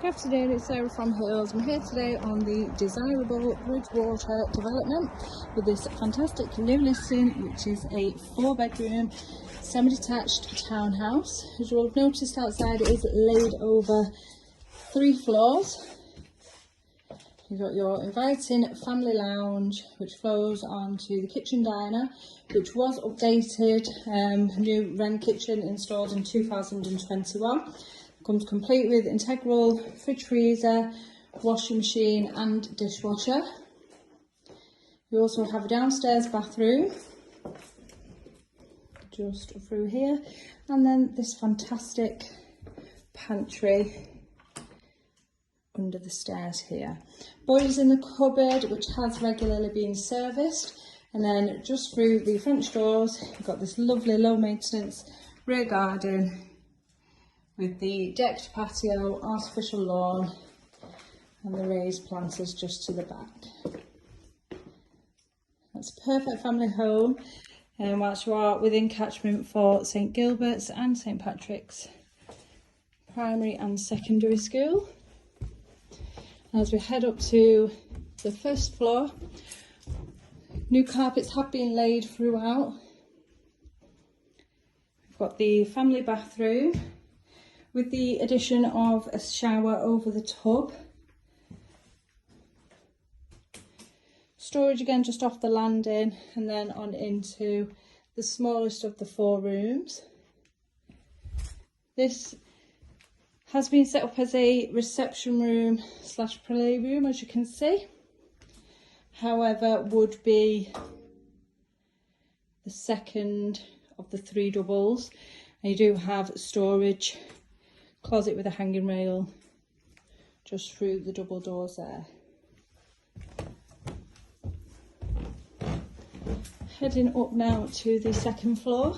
Good afternoon, it's Sarah from Hills. I'm here today on the desirable Bridgewater Development with this fantastic new listing, which is a 4-bedroom semi-detached townhouse. As you will have noticed outside, it is laid over 3 floors. You've got your inviting family lounge, which flows onto the kitchen diner, which was updated, new Wren kitchen installed in 2021. Comes complete with integral fridge, freezer, washing machine and dishwasher. You also have a downstairs bathroom, just through here, and then this fantastic pantry under the stairs here. Boilers in the cupboard, which has regularly been serviced, and then just through the French doors you've got this lovely low maintenance rear garden with the decked patio, artificial lawn and the raised planters just to the back. That's a perfect family home, and whilst you are within catchment for St Gilbert's and St Patrick's primary and secondary school. As we head up to the first floor, new carpets have been laid throughout. We've got the family bathroom with the addition of a shower over the tub. Storage again just off the landing, and then on into the smallest of the 4 rooms. This has been set up as a reception room / play room, as you can see. However, would be the second of the 3 doubles, and you do have storage closet with a hanging rail just through the double doors there. Heading up now to the second floor,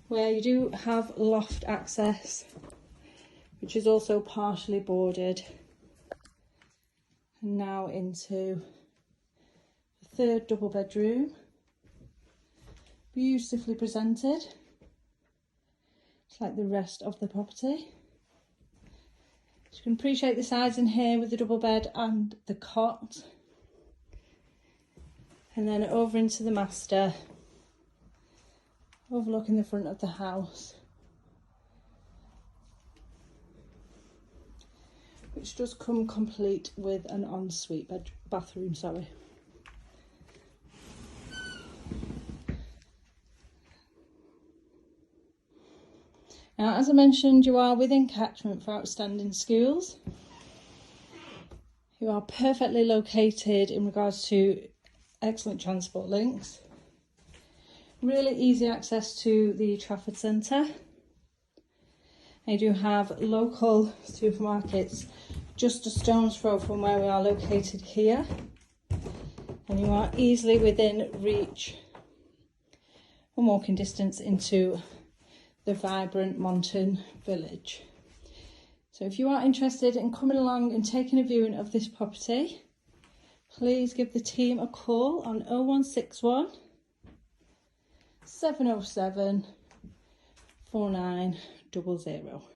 where you do have loft access, which is also partially boarded, and now into the 3rd double bedroom, beautifully presented. It's like the rest of the property. You can appreciate the size in here with the double bed and the cot. And then over into the master, overlooking the front of the house, which does come complete with an ensuite bathroom, sorry. Now, as I mentioned, you are within catchment for outstanding schools. You are perfectly located in regards to excellent transport links. Really easy access to the Trafford Centre. And you do have local supermarkets just a stone's throw from where we are located here. And you are easily within reach and walking distance into the vibrant Monton village. So if you are interested in coming along and taking a viewing of this property, please give the team a call on 0161 707 4900.